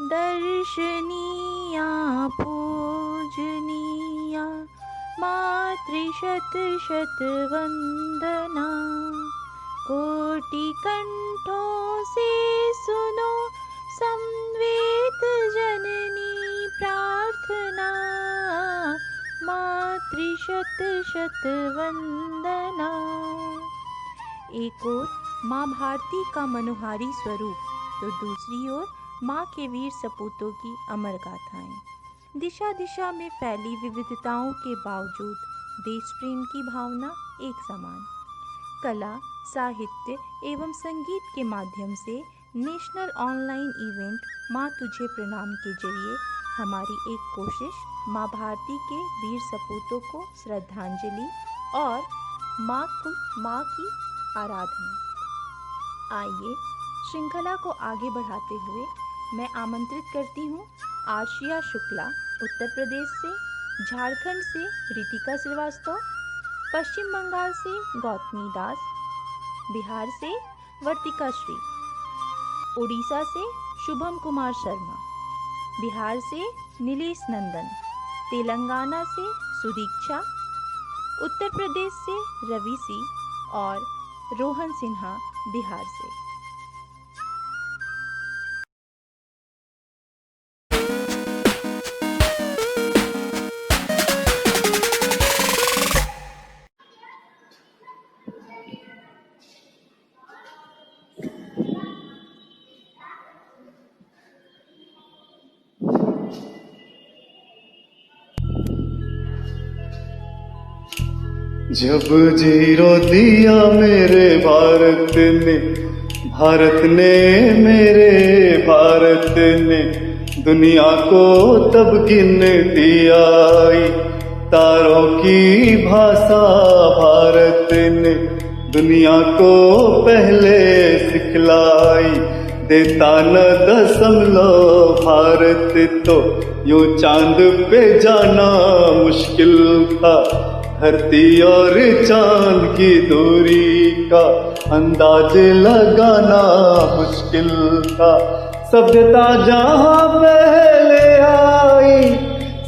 दर्शनीया पूजनीया मातृशत शत वंदना। कोटि कंठों से सुनो संवेद जननी प्रार्थना। मातृशत शत वंदना। एक ओर माँ भारती का मनोहारी स्वरूप तो दूसरी ओर माँ के वीर सपूतों की अमर गाथाएं। दिशा दिशा में फैली विविधताओं के बावजूद देश प्रेम की भावना एक समान। कला, साहित्य एवं संगीत के माध्यम से नेशनल ऑनलाइन इवेंट माँ तुझे प्रणाम के जरिए हमारी एक कोशिश माँ भारती के वीर सपूतों को श्रद्धांजलि और माँ की आराधना। आइए श्रृंखला को आगे बढ़ाते हुए मैं आमंत्रित करती हूँ आर्शिया शुक्ला उत्तर प्रदेश से, झारखंड से रितिका श्रीवास्तव, पश्चिम बंगाल से गौतमी दास, बिहार से वर्तिका श्री, उड़ीसा से शुभम कुमार शर्मा, बिहार से नीलेश नंदन, तेलंगाना से सुदीक्षा, उत्तर प्रदेश से रवि सी और रोहन सिन्हा बिहार से। जब जीरो दिया मेरे भारत ने मेरे भारत ने दुनिया को तब गिनती आई। तारों की भाषा भारत ने दुनिया को पहले सिखलाई। देता न दशमलव भारत तो यूं चांद पे जाना मुश्किल था। धरती और चांद की दूरी का अंदाज लगाना मुश्किल था। सभ्यता जहाँ पहले आई,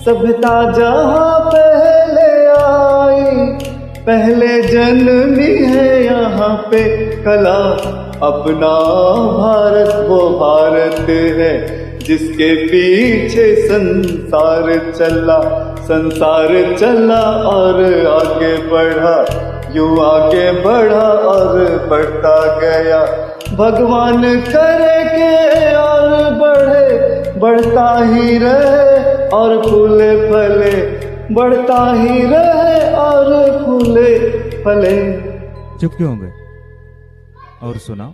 सभ्यता जहाँ पहले आई, पहले जन्मी है यहाँ पे कला। अपना भारत वो भारत है जिसके पीछे संसार चला और आगे बढ़ा, यूं आगे बढ़ा और बढ़ता गया। भगवान करे के और बढ़े, बढ़ता ही रहे और फूले फले, बढ़ता ही रहे और फूले फले। चुप क्यों हो गए? और सुनाओ।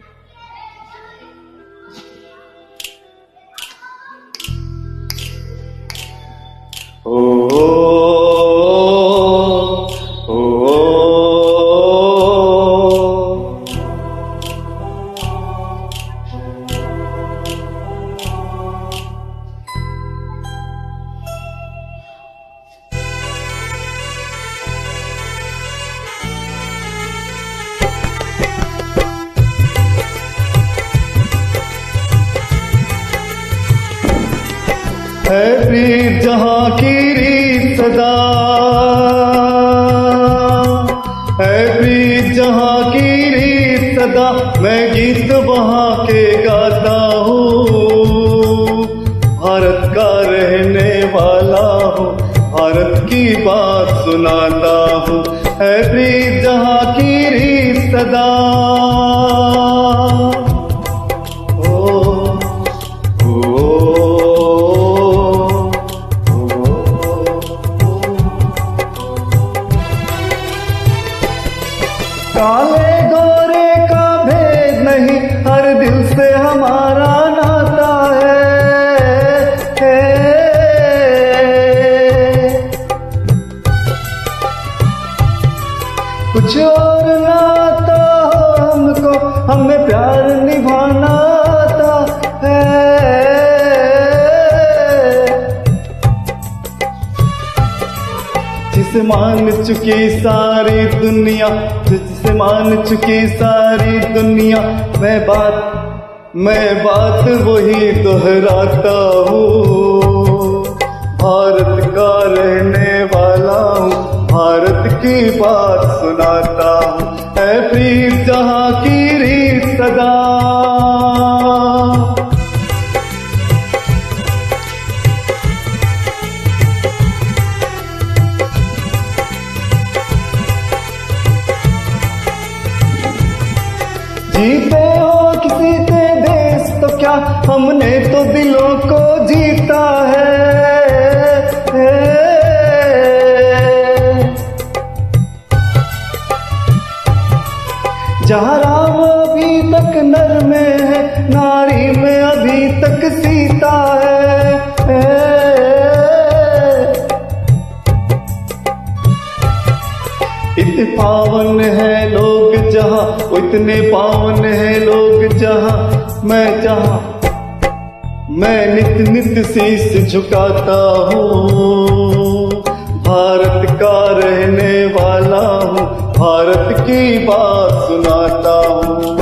है प्रीत जहाँ की रीत सदा, है प्रीत जहाँ की रीत सदा। मैं गीत वहाँ के गाता हूँ, भारत का रहने वाला हूँ, भारत की बात सुनाता हूँ। है प्रीत जहाँ की रीत सदा। काले गोरे का भेद नहीं, हर दिल से हमारा नाता है। कुछ और नाता हमको, हमें प्यार निभाना आता है। जिसे मान चुकी सारी दुनिया, जिसे मान चुकी सारी दुनिया। मैं बात मैं बात वही दोहराता हूँ। भारत का रहने वाला हूँ, भारत की बात सुनाता हूँ। है प्रीत जहाँ की रीत सदा, जीते हो किसी के देश तो क्या, हमने तो दिलों को जीता है। जहाँ राम अभी तक नर में है, नारी में अभी तक सीता है। इतने पावन है लोग जहाँ, इतने पावन है लोग जहाँ, मैं नित नित शीश झुकाता हूँ। भारत का रहने वाला हूँ, भारत की बात सुनाता हूँ।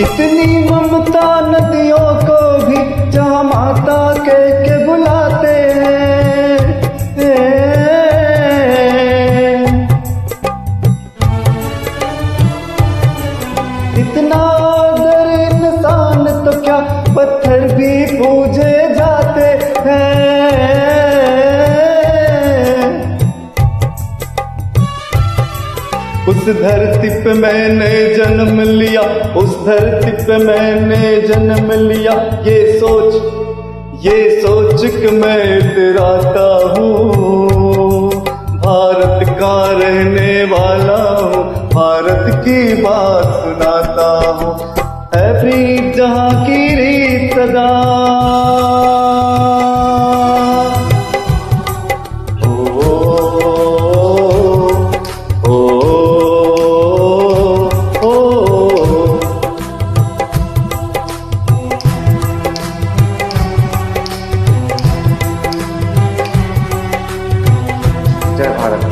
इतनी ममता नदियों को भी जहाँ माता कह के बुलाते हैं। इतना आदर इंसान तो क्या, पत्थर भी पूजे जाते हैं। उस धरती पे मैंने जन्म लिया, उस धरती पे मैंने जन्म लिया, ये सोच के मैं इतराता हूँ। भारत का रहने वाला हूँ, भारत की बात सुनाता हूँ। है प्रीत जहाँ की रीत सदा, जय Bharat.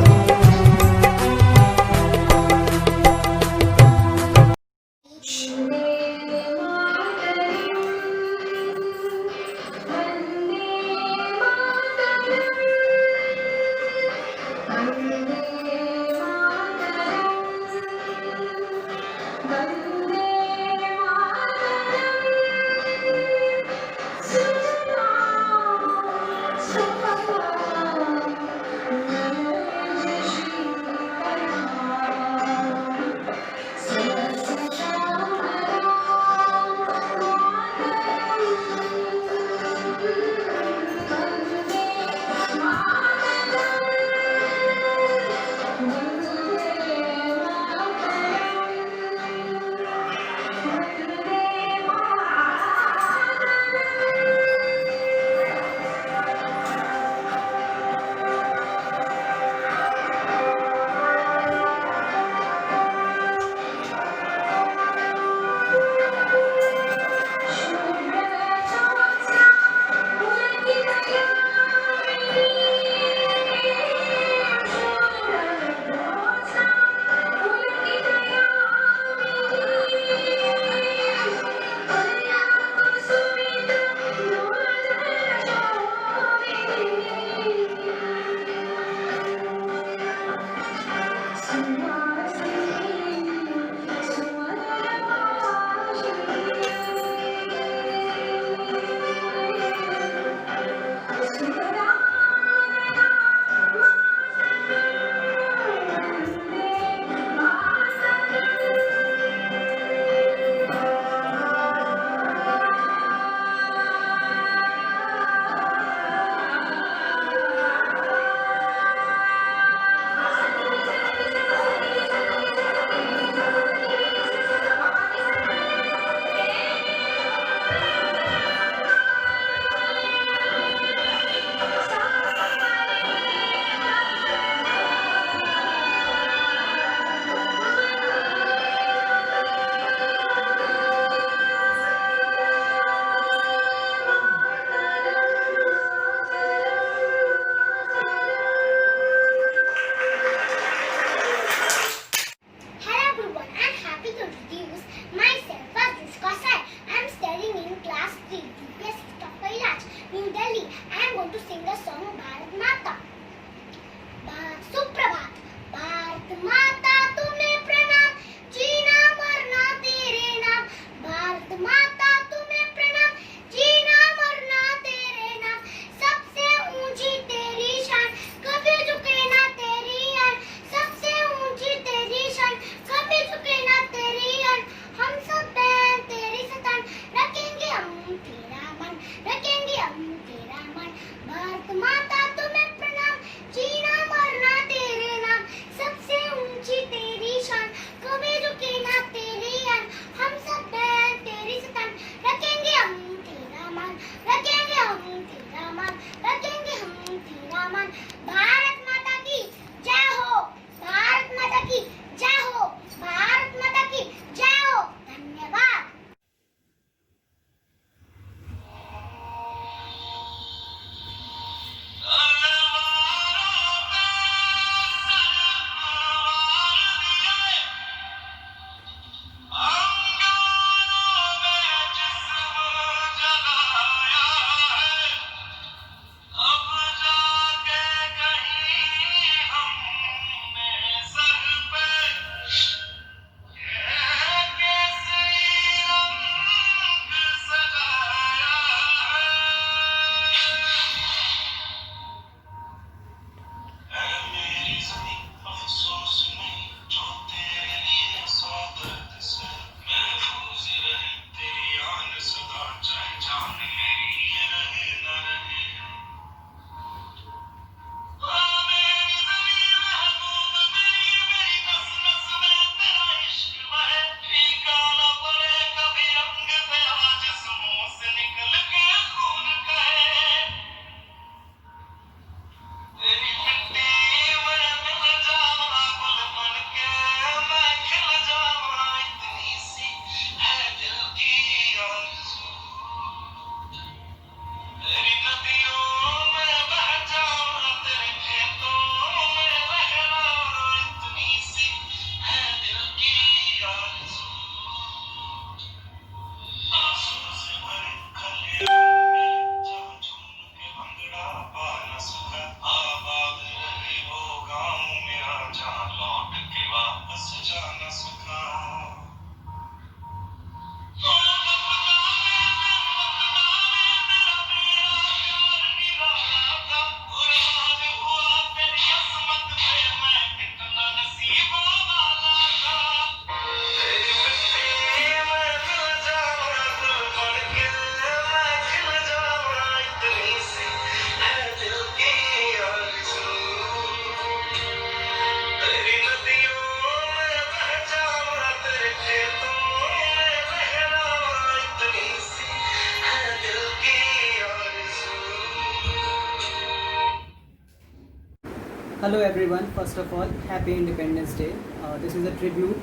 Hello everyone, first of all, happy Independence Day. This is a tribute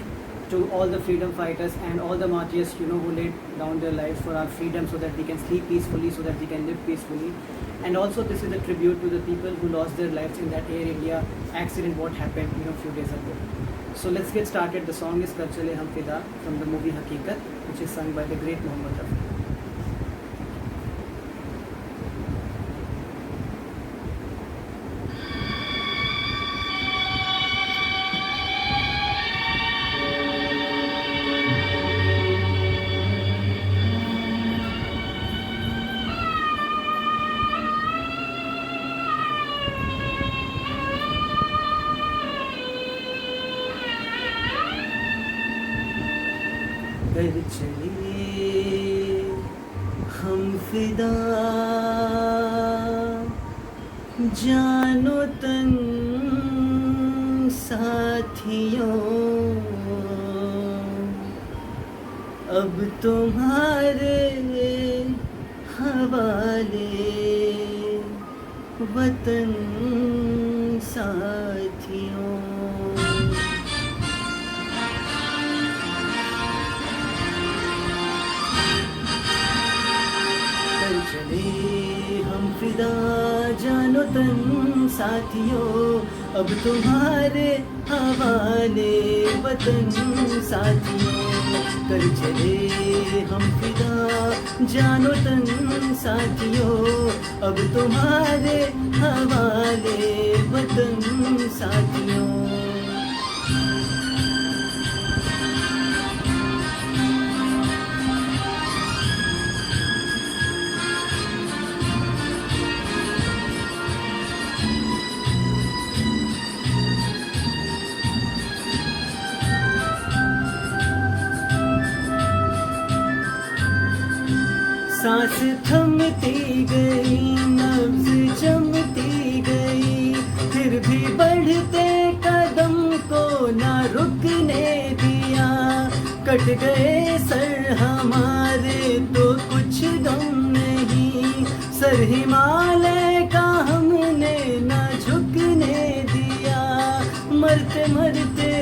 to all the freedom fighters and all the martyrs, who laid down their lives for our freedom so that we can sleep peacefully, so that we can live peacefully. And also this is a tribute to the people who lost their lives in that Air India accident what happened, a few days ago. So let's get started. The song is Kar Chale Hum Fida from the movie Hakikat, which is sung by the great Mohammed Rafi. कर चले हम फिदा जानो तन साथियों, अब तुम्हारे हवाले वतन साथियों। चले हम फिदा जानो तन साथियों, अब तुम्हारे हवाले वतन साथियों। कर चले हम फिदा जानो तन साथियों, अब तुम्हारे हवाले वतन साथियों। सांस थमती गई, नब्ज जमती गई, फिर भी बढ़ते कदम को ना रुकने दिया। कट गए सर हमारे तो कुछ गम नहीं, सर हिमालय का हमने ना झुकने दिया। मरते मरते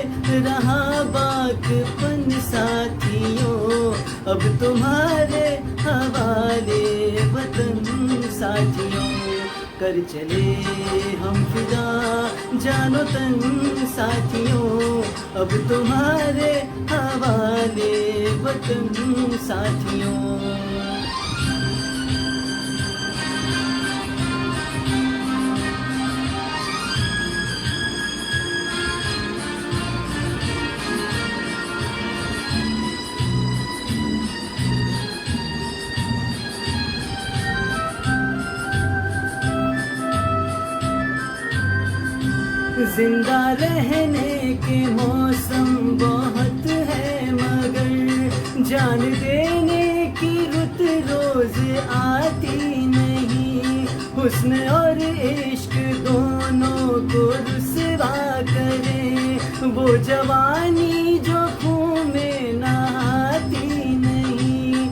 रहा बाकपन साथियों, अब तुम्हारे हवाले वतन साथियों। कर चले हम फिदा जानो तन साथियों, अब तुम्हारे हवाले वतन साथियों। जिंदा रहने के मौसम बहुत है, मगर जान देने की रुत रोज आती नहीं। हुस्न और इश्क दोनों को रुसवा करे, वो जवानी जो खून में नहाती नहीं।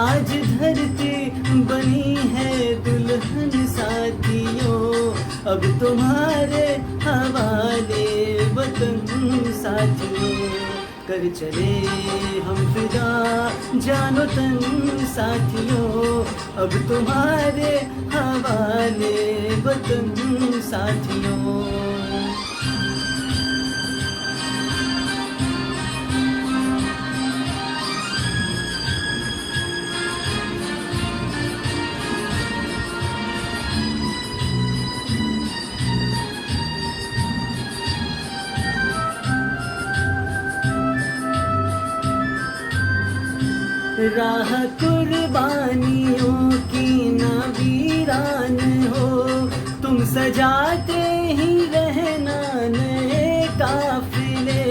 आज धरती बनी है दुल्हन साथियों, अब तुम्हारे हवाले वतन साथियों। कर चले हम फिदा जानो तन साथियों, अब तुम्हारे हवाले वतन साथियों। राह कुर्बानियों की ना वीरान हो, तुम सजाते ही रहना नए काफिले।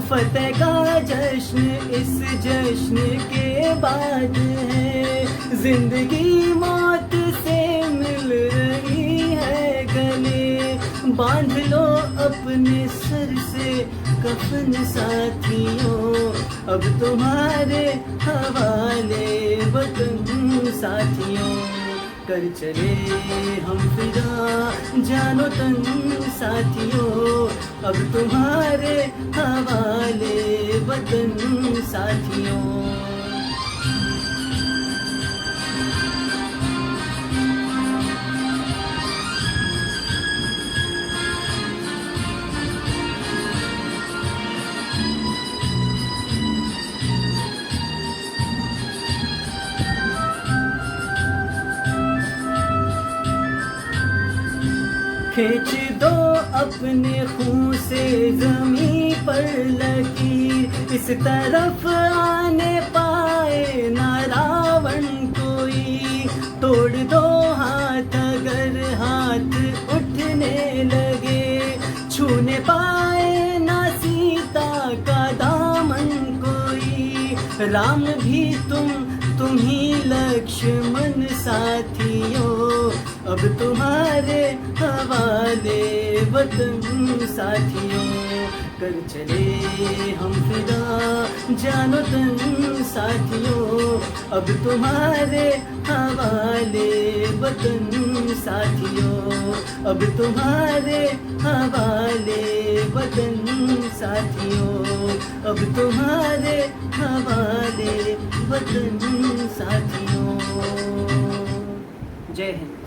फतेह का जश्न इस जश्न के बाद है, जिंदगी मौत से मिल रही है गले। बांध लो अपने सर से कफन साथियों, अब तुम्हारे हवाले वतन साथियों। कर चले हम फिदा जानो तन साथियों, अब तुम्हारे हवाले वतन साथियों। खींच दो अपने खून से जमीन पर लकीर, इस तरफ आने पाए ना रावण कोई। तोड़ दो हाथ अगर हाथ उठने लगे, छूने पाए ना सीता का दामन कोई। राम भी तुम ही लक्ष्मण साथियों, अब तुम्हारे हवाले वतन साथियों। कर चले हम फिदा जानो तन साथियों, अब तुम्हारे हवाले वतन साथियों। अब तुम्हारे हवाले वतन साथियों, अब तुम्हारे हवाले वतन साथियों। जय हिंद।